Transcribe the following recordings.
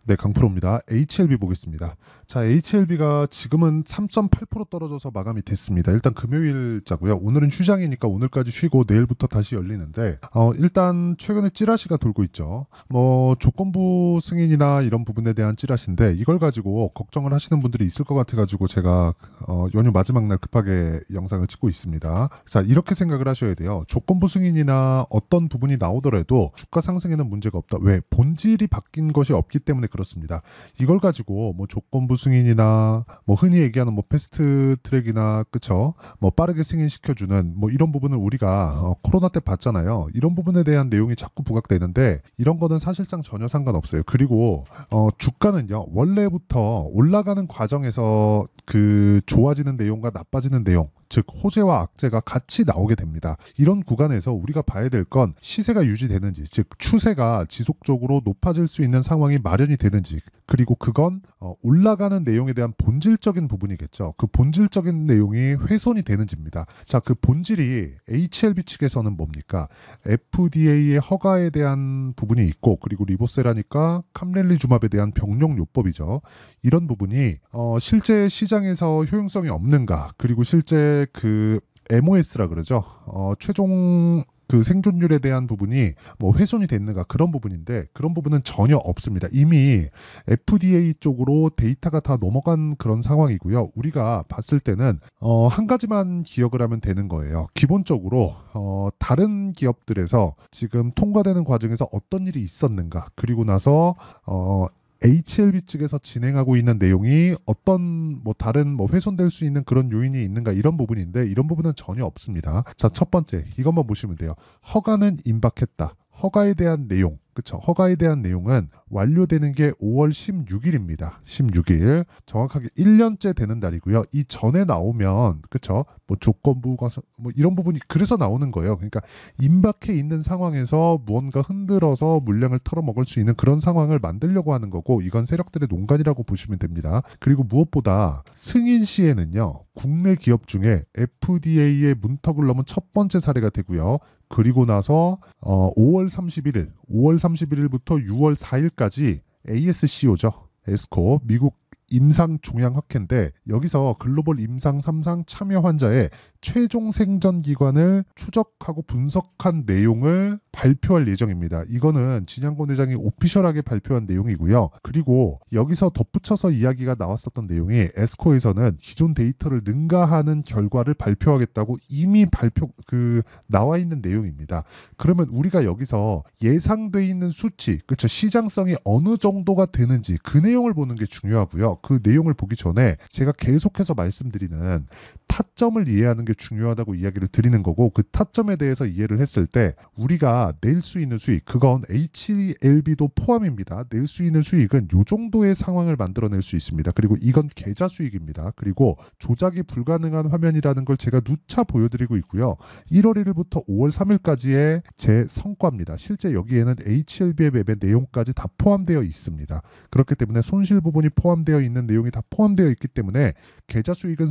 네, 강프로입니다. HLB 보겠습니다. 자, HLB가 지금은 3.8% 떨어져서 마감이 됐습니다. 일단 금요일자고요. 오늘은 휴장이니까 오늘까지 쉬고 내일부터 다시 열리는데 일단 최근에 찌라시가 돌고 있죠. 뭐 조건부 승인이나 이런 부분에 대한 찌라시인데 이걸 가지고 걱정을 하시는 분들이 있을 것 같아가지고 제가 연휴 마지막 날 급하게 영상을 찍고 있습니다. 자, 이렇게 생각을 하셔야 돼요. 조건부 승인이나 어떤 부분이 나오더라도 주가 상승에는 문제가 없다. 왜? 본질이 바뀐 것이 없기 때문에 그렇습니다. 이걸 가지고 뭐 조건부 승인이나 뭐 흔히 얘기하는 뭐 패스트 트랙이나 그쵸? 뭐 빠르게 승인시켜주는 뭐 이런 부분을 우리가 코로나 때 봤잖아요. 이런 부분에 대한 내용이 자꾸 부각되는데 이런 거는 사실상 전혀 상관없어요. 그리고 주가는요 원래부터 올라가는 과정에서 그 좋아지는 내용과 나빠지는 내용 즉 호재와 악재가 같이 나오게 됩니다. 이런 구간에서 우리가 봐야 될 건 시세가 유지되는지 즉 추세가 지속적으로 높아질 수 있는 상황이 마련이 되는지 그리고 그건 올라가는 내용에 대한 본질적인 부분이겠죠. 그 본질적인 내용이 훼손이 되는지입니다. 자, 그 본질이 HLB 측에서는 뭡니까? FDA의 허가에 대한 부분이 있고 그리고 리보세라니까 캄렐리주맙에 대한 병용요법이죠. 이런 부분이 실제 시장에서 효용성이 없는가 그리고 실제 그 MOS라 그러죠. 최종 그 생존율에 대한 부분이 뭐 훼손이 됐는가 그런 부분인데 그런 부분은 전혀 없습니다. 이미 FDA 쪽으로 데이터가 다 넘어간 그런 상황이고요. 우리가 봤을 때는 한 가지만 기억을 하면 되는 거예요. 기본적으로 다른 기업들에서 지금 통과되는 과정에서 어떤 일이 있었는가 그리고 나서 HLB 측에서 진행하고 있는 내용이 어떤 뭐 다른 뭐 훼손될 수 있는 그런 요인이 있는가 이런 부분인데 이런 부분은 전혀 없습니다. 자, 첫 번째 이것만 보시면 돼요. 허가는 임박했다. 허가에 대한 내용, 그쵸? 허가에 대한 내용은 완료되는 게 5월 16일입니다. 16일. 정확하게 1년째 되는 날이고요. 이 전에 나오면, 그쵸? 뭐 조건부가, 뭐 이런 부분이 그래서 나오는 거예요. 그러니까 임박해 있는 상황에서 무언가 흔들어서 물량을 털어먹을 수 있는 그런 상황을 만들려고 하는 거고, 이건 세력들의 농간이라고 보시면 됩니다. 그리고 무엇보다 승인 시에는요, 국내 기업 중에 FDA의 문턱을 넘은 첫 번째 사례가 되고요. 그리고 나서 5월 31일부터 6월 4일까지 ASCO죠. 에스코 미국 임상 종양 학회인데 여기서 글로벌 임상 3상 참여 환자의 최종 생전 기관을 추적하고 분석한 내용을 발표할 예정입니다. 이거는 진양권 회장이 오피셜하게 발표한 내용이고요. 그리고 여기서 덧붙여서 이야기가 나왔었던 내용이 에스코에서는 기존 데이터를 능가하는 결과를 발표하겠다고 이미 나와 있는 내용입니다. 그러면 우리가 여기서 예상돼 있는 수치, 그렇죠? 시장성이 어느 정도가 되는지 그 내용을 보는 게 중요하고요. 그 내용을 보기 전에 제가 계속해서 말씀드리는 타점을 이해하는 게 중요하다고 이야기를 드리는 거고 그 타점에 대해서 이해를 했을 때 우리가 낼 수 있는 수익 그건 HLB도 포함입니다. 낼 수 있는 수익은 이 정도의 상황을 만들어낼 수 있습니다. 그리고 이건 계좌 수익입니다. 그리고 조작이 불가능한 화면이라는 걸 제가 누차 보여드리고 있고요. 1월 1일부터 5월 3일까지의 제 성과입니다. 실제 여기에는 HLB의 매매 내용까지 다 포함되어 있습니다. 그렇기 때문에 손실 부분이 포함되어 있는 내용이 다 포함되어 있기 때문에 계좌 수익은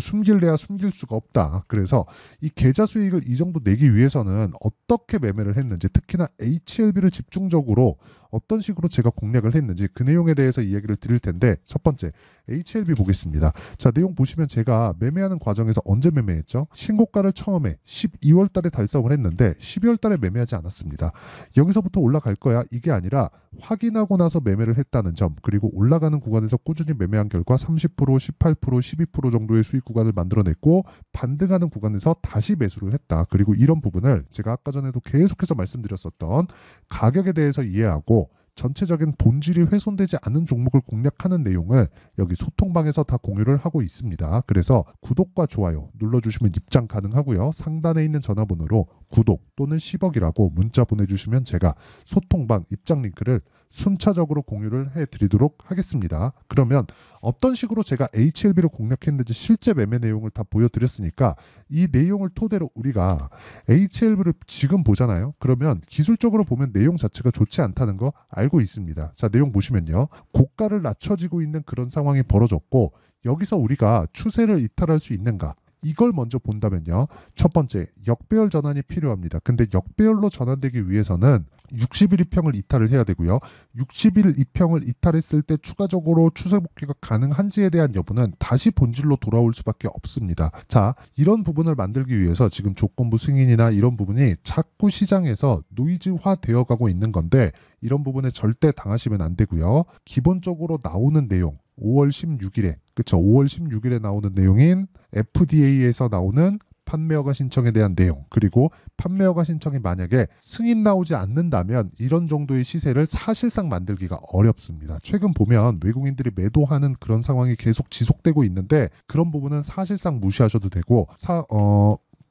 숨길래야 숨길 수가 없다. 그래서 이 계좌 수익을 이 정도 내기 위해서는 어떻게 매매를 했는지 특히나 HLB를 집중적으로 어떤 식으로 제가 공략을 했는지 그 내용에 대해서 이야기를 드릴 텐데 첫 번째 HLB 보겠습니다. 자, 내용 보시면 제가 매매하는 과정에서 언제 매매했죠? 신고가를 처음에 12월 달에 달성을 했는데 12월 달에 매매하지 않았습니다. 여기서부터 올라갈 거야 이게 아니라 확인하고 나서 매매를 했다는 점 그리고 올라가는 구간에서 꾸준히 매매한 결과 30%, 18%, 12% 정도의 수익 구간을 만들어냈고 반등하는 구간에서 다시 매수를 했다. 그리고 이런 부분을 제가 아까 전에도 계속해서 말씀드렸었던 가격에 대해서 이해하고 전체적인 본질이 훼손되지 않은 종목을 공략하는 내용을 여기 소통방에서 다 공유를 하고 있습니다. 그래서 구독과 좋아요 눌러주시면 입장 가능하고요. 상단에 있는 전화번호로 구독 또는 10억이라고 문자 보내주시면 제가 소통방 입장 링크를 순차적으로 공유를 해드리도록 하겠습니다. 그러면 어떤 식으로 제가 HLB를 공략했는지 실제 매매 내용을 다 보여드렸으니까 이 내용을 토대로 우리가 HLB를 지금 보잖아요. 그러면 기술적으로 보면 내용 자체가 좋지 않다는 거 알고 있습니다. 자, 내용 보시면요. 고가를 낮춰지고 있는 그런 상황이 벌어졌고 여기서 우리가 추세를 이탈할 수 있는가? 이걸 먼저 본다면요. 첫 번째, 역배열 전환이 필요합니다. 근데 역배열로 전환되기 위해서는 60일 이평을 이탈을 해야 되고요. 60일 이평을 이탈했을 때 추가적으로 추세 복귀가 가능한지에 대한 여부는 다시 본질로 돌아올 수밖에 없습니다. 자, 이런 부분을 만들기 위해서 지금 조건부 승인이나 이런 부분이 자꾸 시장에서 노이즈화 되어 가고 있는 건데, 이런 부분에 절대 당하시면 안 되고요. 기본적으로 나오는 내용 5월 16일에 그쵸 5월 16일에 나오는 내용인 FDA에서 나오는 판매 허가 신청에 대한 내용, 그리고 판매 허가 신청이 만약에 승인 나오지 않는다면 이런 정도의 시세를 사실상 만들기가 어렵습니다. 최근 보면 외국인들이 매도하는 그런 상황이 계속 지속되고 있는데, 그런 부분은 사실상 무시하셔도 되고,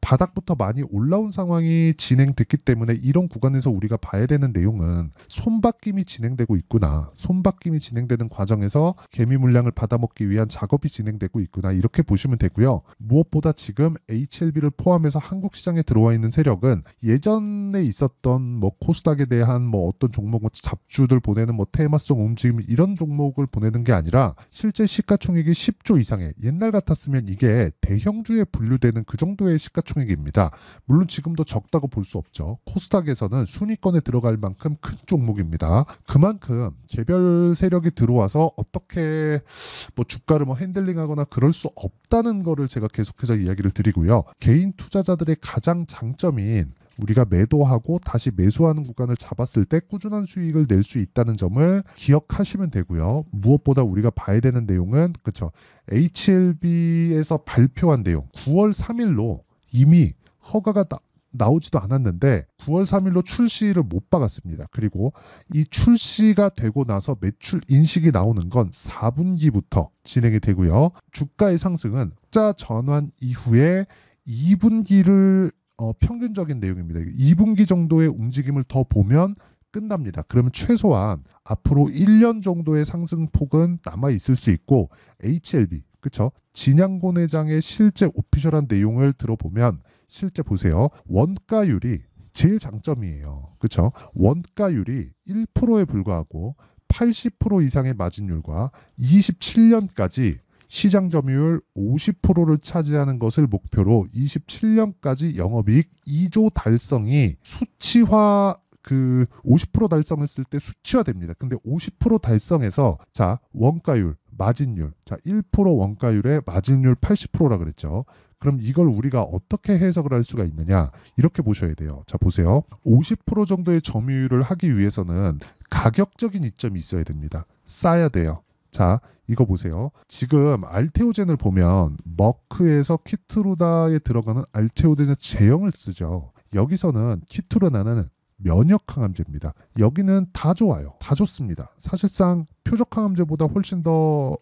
바닥부터 많이 올라온 상황이 진행됐기 때문에 이런 구간에서 우리가 봐야 되는 내용은 손바뀜이 진행되고 있구나, 손바뀜이 진행되는 과정에서 개미 물량을 받아먹기 위한 작업이 진행되고 있구나, 이렇게 보시면 되고요. 무엇보다 지금 HLB를 포함해서 한국 시장에 들어와 있는 세력은 예전에 있었던 뭐 코스닥에 대한 뭐 어떤 종목 잡주들 보내는 뭐 테마성 움직임 이런 종목을 보내는 게 아니라 실제 시가총액이 10조 이상의, 옛날 같았으면 이게 대형주에 분류되는 그 정도의 시가총액입니다. 물론 지금도 적다고 볼 수 없죠. 코스닥에서는 순위권에 들어갈 만큼 큰 종목입니다. 그만큼 개별 세력이 들어와서 어떻게 뭐 주가를 뭐 핸들링하거나 그럴 수 없다는 거를 제가 계속해서 이야기를 드리고요. 개인 투자자들의 가장 장점인 우리가 매도하고 다시 매수하는 구간을 잡았을 때 꾸준한 수익을 낼 수 있다는 점을 기억하시면 되고요. 무엇보다 우리가 봐야 되는 내용은 그쵸, HLB에서 발표한 내용 9월 3일로 이미 허가가 나오지도 않았는데 9월 3일로 출시를 못 박았습니다. 그리고 이 출시가 되고 나서 매출 인식이 나오는 건 4분기부터 진행이 되고요. 주가의 상승은 자 전환 이후에 2분기를 평균적인 내용입니다. 2분기 정도의 움직임을 더 보면 끝납니다. 그러면 최소한 앞으로 1년 정도의 상승폭은 남아 있을 수 있고, HLB 그쵸? 진양곤 회장의 실제 오피셜한 내용을 들어보면 실제 보세요. 원가율이 제일 장점이에요. 그쵸? 원가율이 1%에 불과하고 80% 이상의 마진율과 27년까지 시장 점유율 50%를 차지하는 것을 목표로 27년까지 영업이익 2조 달성이 수치화, 그 50% 달성했을 때 수치화됩니다. 근데 50% 달성해서 자 원가율, 마진율, 자 1% 원가율에 마진율 80%라 그랬죠. 그럼 이걸 우리가 어떻게 해석을 할 수가 있느냐, 이렇게 보셔야 돼요. 자 보세요. 50% 정도의 점유율을 하기 위해서는 가격적인 이점이 있어야 됩니다. 싸야 돼요. 자 이거 보세요. 지금 알테오젠을 보면 머크에서 키트루다에 들어가는 알테오젠의 제형을 쓰죠. 여기서는 키트루다는 면역 항암제입니다. 여기는 다 좋아요. 다 좋습니다. 사실상 표적 항암제보다 훨씬 더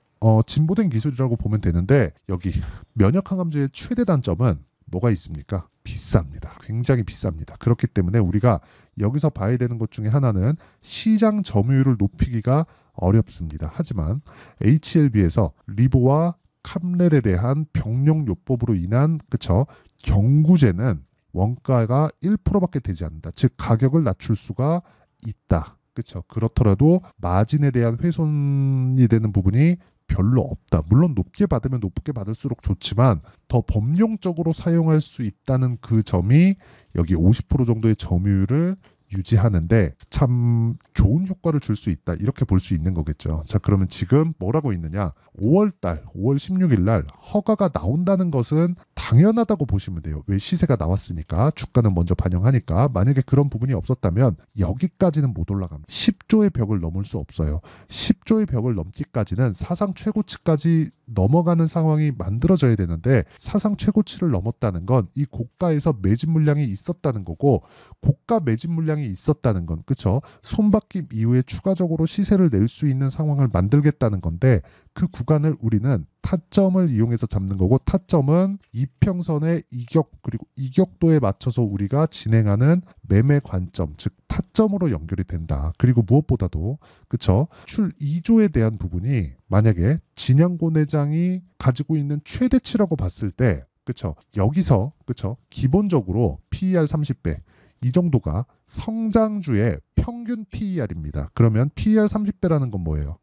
진보된 기술이라고 보면 되는데, 여기 면역 항암제의 최대 단점은 뭐가 있습니까? 비쌉니다. 굉장히 비쌉니다. 그렇기 때문에 우리가 여기서 봐야 되는 것 중에 하나는 시장 점유율을 높이기가 어렵습니다. 하지만 HLB에서 리보와 캄렐에 대한 병용요법으로 인한 그쵸 경구제는 원가가 1%밖에 되지 않는다. 즉 가격을 낮출 수가 있다. 그렇죠. 그렇더라도 마진에 대한 훼손이 되는 부분이 별로 없다. 물론 높게 받으면 높게 받을수록 좋지만 더 범용적으로 사용할 수 있다는 그 점이 여기 50% 정도의 점유율을 유지하는데 참 좋은 효과를 줄 수 있다, 이렇게 볼 수 있는 거겠죠. 자 그러면 지금 뭐라고 있느냐, 5월 16일 날 허가가 나온다는 것은 당연하다고 보시면 돼요. 왜? 시세가 나왔으니까, 주가는 먼저 반영하니까. 만약에 그런 부분이 없었다면 여기까지는 못 올라갑니다. 10조의 벽을 넘을 수 없어요. 10조의 벽을 넘기까지는 사상 최고치까지 넘어가는 상황이 만들어져야 되는데, 사상 최고치를 넘었다는 건 이 고가에서 매집 물량이 있었다는 거고, 고가 매집 물량이 있었다는 건 그쵸, 손바뀜 이후에 추가적으로 시세를 낼 수 있는 상황을 만들겠다는 건데, 그 구간을 우리는 타점을 이용해서 잡는 거고, 타점은 이평선의 이격 그리고 이격도에 맞춰서 우리가 진행하는 매매 관점, 즉 타점으로 연결이 된다. 그리고 무엇보다도 그쵸, 출 2조에 대한 부분이 만약에 진양곤 회장이 가지고 있는 최대치라고 봤을 때 그쵸, 여기서 그쵸, 기본적으로 PER 30배 이 정도가 성장주의 평균 PER입니다. 그러면 PER 30배라는 건 뭐예요?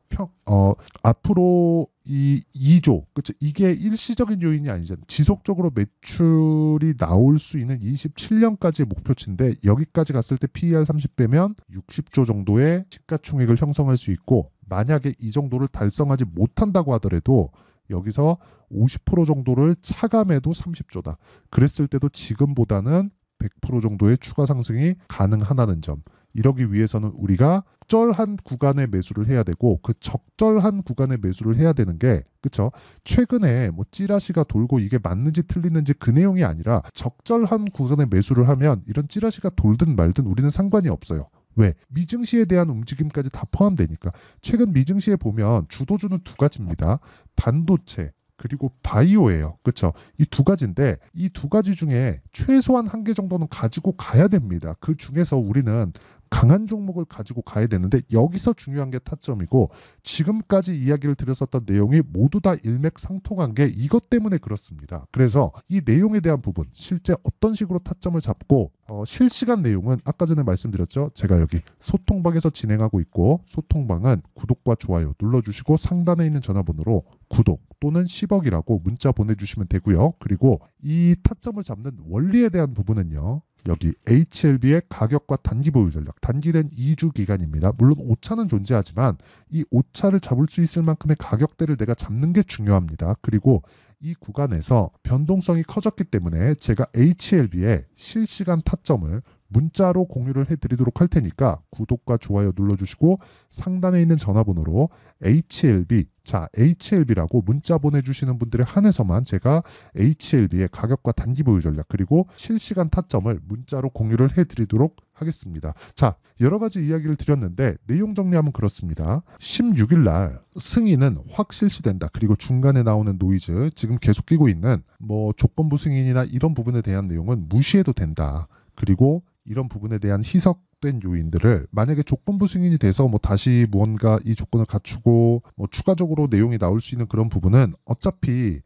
앞으로 이 2조, 그쵸? 이게 일시적인 요인이 아니잖아요. 지속적으로 매출이 나올 수 있는 27년까지의 목표치인데 여기까지 갔을 때 PER 30배면 60조 정도의 시가총액을 형성할 수 있고 만약에 이 정도를 달성하지 못한다고 하더라도 여기서 50% 정도를 차감해도 30조다. 그랬을 때도 지금보다는 100% 정도의 추가 상승이 가능하다는 점. 이러기 위해서는 우리가 적절한 구간에 매수를 해야 되고 그 적절한 구간에 매수를 해야 되는 게 그쵸? 최근에 뭐 찌라시가 돌고 이게 맞는지 틀리는지 그 내용이 아니라 적절한 구간에 매수를 하면 이런 찌라시가 돌든 말든 우리는 상관이 없어요. 왜? 미증시에 대한 움직임까지 다 포함되니까. 최근 미증시에 보면 주도주는 두 가지입니다. 반도체 그리고 바이오예요. 그렇죠? 이 두 가지인데 이 두 가지 중에 최소한 한 개 정도는 가지고 가야 됩니다. 그 중에서 우리는 강한 종목을 가지고 가야 되는데 여기서 중요한 게 타점이고 지금까지 이야기를 드렸었던 내용이 모두 다 일맥상통한 게 이것 때문에 그렇습니다. 그래서 이 내용에 대한 부분 실제 어떤 식으로 타점을 잡고 실시간 내용은 아까 전에 말씀드렸죠. 제가 여기 소통방에서 진행하고 있고 소통방은 구독과 좋아요 눌러주시고 상단에 있는 전화번호로 구독 또는 10억이라고 문자 보내주시면 되고요. 그리고 이 타점을 잡는 원리에 대한 부분은요. 여기 HLB의 가격과 단기 보유 전략, 단기된 2주 기간입니다. 물론 오차는 존재하지만 이 오차를 잡을 수 있을 만큼의 가격대를 내가 잡는 게 중요합니다. 그리고 이 구간에서 변동성이 커졌기 때문에 제가 HLB의 실시간 타점을 문자로 공유를 해드리도록 할 테니까 구독과 좋아요 눌러주시고 상단에 있는 전화번호로 HLB, 자 HLB라고 문자 보내주시는 분들에 한해서만 제가 HLB의 가격과 단기 보유 전략 그리고 실시간 타점을 문자로 공유를 해드리도록 하겠습니다. 자, 여러 가지 이야기를 드렸는데 내용 정리하면 그렇습니다. 16일 날 승인은 확 실시된다. 그리고 중간에 나오는 노이즈, 지금 계속 끼고 있는 뭐 조건부 승인이나 이런 부분에 대한 내용은 무시해도 된다. 그리고 이런 부분에 대한 희석된 요인들을 만약에 조건부 승인이 돼서 뭐 다시 무언가 이 조건을 갖추고 뭐 추가적으로 내용이 나올 수 있는 그런 부분은 어차피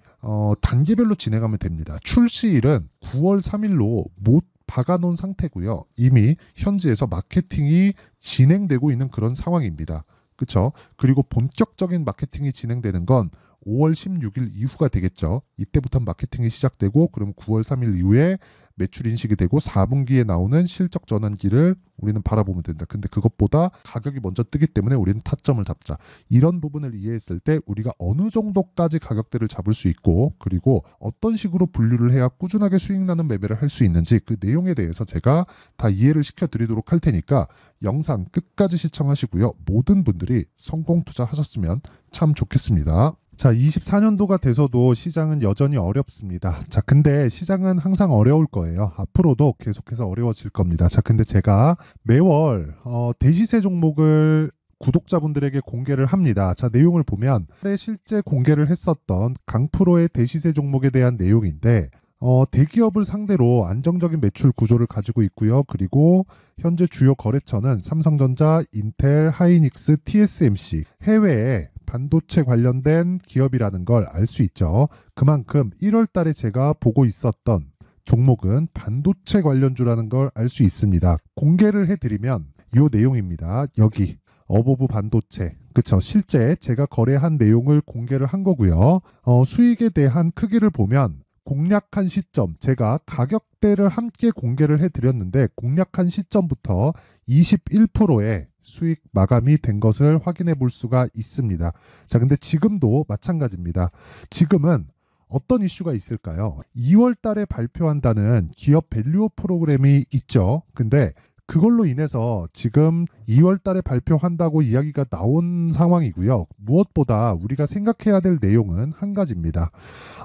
단계별로 진행하면 됩니다. 출시일은 9월 3일로 못 박아놓은 상태고요. 이미 현지에서 마케팅이 진행되고 있는 그런 상황입니다. 그렇죠? 그리고 본격적인 마케팅이 진행되는 건 5월 16일 이후가 되겠죠. 이때부터 마케팅이 시작되고 그럼 9월 3일 이후에 매출 인식이 되고 4분기에 나오는 실적 전환기를 우리는 바라보면 된다. 근데 그것보다 가격이 먼저 뜨기 때문에 우리는 타점을 잡자. 이런 부분을 이해했을 때 우리가 어느 정도까지 가격대를 잡을 수 있고 그리고 어떤 식으로 분류를 해야 꾸준하게 수익 나는 매매를 할 수 있는지 그 내용에 대해서 제가 다 이해를 시켜드리도록 할 테니까 영상 끝까지 시청하시고요. 모든 분들이 성공 투자하셨으면 참 좋겠습니다. 자, 24년도가 돼서도 시장은 여전히 어렵습니다. 자, 근데 시장은 항상 어려울 거예요. 앞으로도 계속해서 어려워질 겁니다. 자, 근데 제가 매월 대시세 종목을 구독자분들에게 공개를 합니다. 자, 내용을 보면 실제 공개를 했었던 강프로의 대시세 종목에 대한 내용인데 대기업을 상대로 안정적인 매출 구조를 가지고 있고요. 그리고 현재 주요 거래처는 삼성전자, 인텔, 하이닉스, TSMC, 해외에 반도체 관련된 기업이라는 걸 알 수 있죠. 그만큼 1월 달에 제가 보고 있었던 종목은 반도체 관련주라는 걸 알 수 있습니다. 공개를 해드리면 이 내용입니다. 여기 어보브 반도체, 그쵸? 실제 제가 거래한 내용을 공개를 한 거고요. 수익에 대한 크기를 보면 공략한 시점, 제가 가격대를 함께 공개를 해드렸는데 공략한 시점부터 21%의 수익 마감이 된 것을 확인해 볼 수가 있습니다. 자, 근데 지금도 마찬가지입니다. 지금은 어떤 이슈가 있을까요? 2월 달에 발표한다는 기업 밸류업 프로그램이 있죠. 근데 그걸로 인해서 지금 2월 달에 발표한다고 이야기가 나온 상황이고요. 무엇보다 우리가 생각해야 될 내용은 한 가지입니다.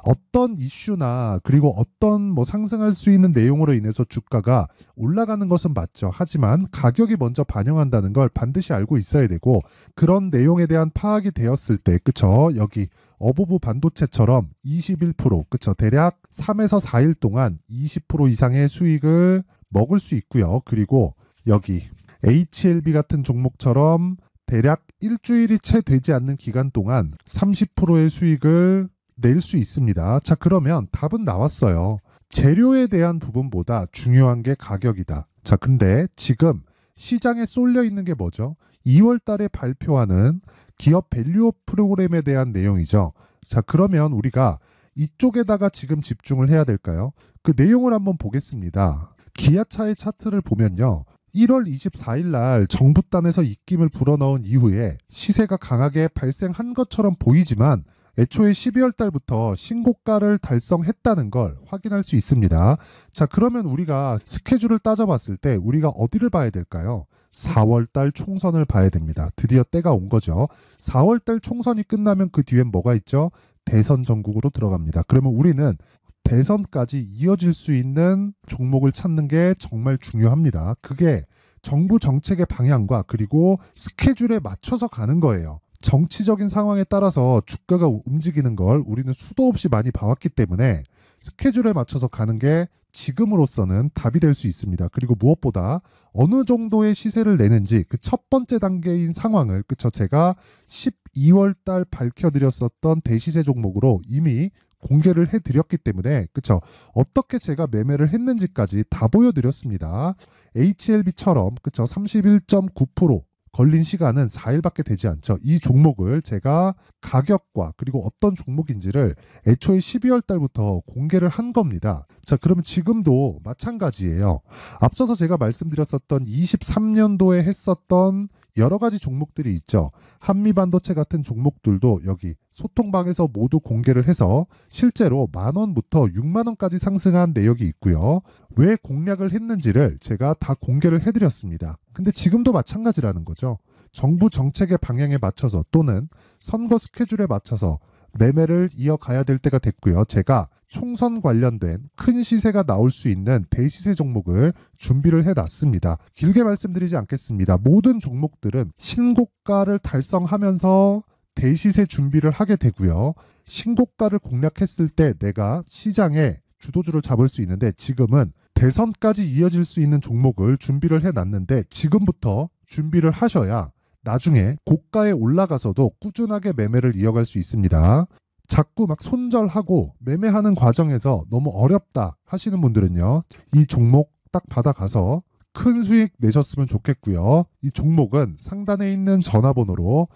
어떤 이슈나 그리고 어떤 뭐 상승할 수 있는 내용으로 인해서 주가가 올라가는 것은 맞죠. 하지만 가격이 먼저 반영한다는 걸 반드시 알고 있어야 되고 그런 내용에 대한 파악이 되었을 때 그쵸? 여기 어보브 반도체처럼 21% 그쵸? 대략 3에서 4일 동안 20% 이상의 수익을 먹을 수 있고요. 그리고 여기 HLB 같은 종목처럼 대략 일주일이 채 되지 않는 기간 동안 30%의 수익을 낼 수 있습니다. 자, 그러면 답은 나왔어요. 재료에 대한 부분보다 중요한 게 가격이다. 자, 근데 지금 시장에 쏠려 있는 게 뭐죠? 2월 달에 발표하는 기업 밸류업 프로그램에 대한 내용이죠. 자, 그러면 우리가 이쪽에다가 지금 집중을 해야 될까요? 그 내용을 한번 보겠습니다. 기아차의 차트를 보면요. 1월 24일 날 정부단에서 입김을 불어넣은 이후에 시세가 강하게 발생한 것처럼 보이지만 애초에 12월 달부터 신고가를 달성했다는 걸 확인할 수 있습니다. 자, 그러면 우리가 스케줄을 따져봤을 때 우리가 어디를 봐야 될까요? 4월 달 총선을 봐야 됩니다. 드디어 때가 온 거죠. 4월 달 총선이 끝나면 그 뒤엔 뭐가 있죠? 대선 전국으로 들어갑니다. 그러면 우리는 대선까지 이어질 수 있는 종목을 찾는 게 정말 중요합니다. 그게 정부 정책의 방향과 그리고 스케줄에 맞춰서 가는 거예요. 정치적인 상황에 따라서 주가가 움직이는 걸 우리는 수도 없이 많이 봐왔기 때문에 스케줄에 맞춰서 가는 게 지금으로서는 답이 될 수 있습니다. 그리고 무엇보다 어느 정도의 시세를 내는지 그 첫 번째 단계인 상황을 그쵸 제가 12월 달 밝혀드렸었던 대시세 종목으로 이미 공개를 해드렸기 때문에 그쵸 어떻게 제가 매매를 했는지까지 다 보여드렸습니다. HLB처럼 그쵸 31.9% 걸린 시간은 4일밖에 되지 않죠. 이 종목을 제가 가격과 그리고 어떤 종목인지를 애초에 12월 달부터 공개를 한 겁니다. 자, 그러면 지금도 마찬가지예요. 앞서서 제가 말씀드렸었던 23년도에 했었던 여러 가지 종목들이 있죠. 한미반도체 같은 종목들도 여기 소통방에서 모두 공개를 해서 실제로 10,000원부터 60,000원까지 상승한 내역이 있고요. 왜 공략을 했는지를 제가 다 공개를 해드렸습니다. 근데 지금도 마찬가지라는 거죠. 정부 정책의 방향에 맞춰서 또는 선거 스케줄에 맞춰서 매매를 이어가야 될 때가 됐고요. 제가 총선 관련된 큰 시세가 나올 수 있는 대시세 종목을 준비를 해놨습니다. 길게 말씀드리지 않겠습니다. 모든 종목들은 신고가를 달성하면서 대시세 준비를 하게 되고요. 신고가를 공략했을 때 내가 시장에 주도주를 잡을 수 있는데 지금은 대선까지 이어질 수 있는 종목을 준비를 해놨는데 지금부터 준비를 하셔야 나중에 고가에 올라가서도 꾸준하게 매매를 이어갈 수 있습니다. 자꾸 막 손절하고 매매하는 과정에서 너무 어렵다 하시는 분들은요. 이 종목 딱 받아가서 큰 수익 내셨으면 좋겠고요. 이 종목은 상단에 있는 전화번호로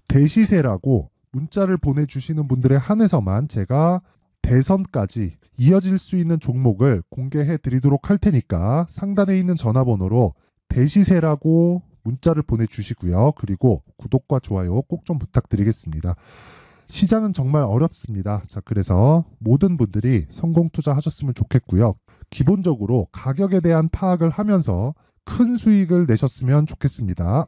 대시세라고 문자를 보내주시는 분들에 한해서만 제가 대선까지 이어질 수 있는 종목을 공개해 드리도록 할 테니까 상단에 있는 전화번호로 대시세라고 문자를 보내주시고요. 그리고 구독과 좋아요 꼭 좀 부탁드리겠습니다. 시장은 정말 어렵습니다. 자, 그래서 모든 분들이 성공 투자하셨으면 좋겠고요. 기본적으로 가격에 대한 파악을 하면서 큰 수익을 내셨으면 좋겠습니다.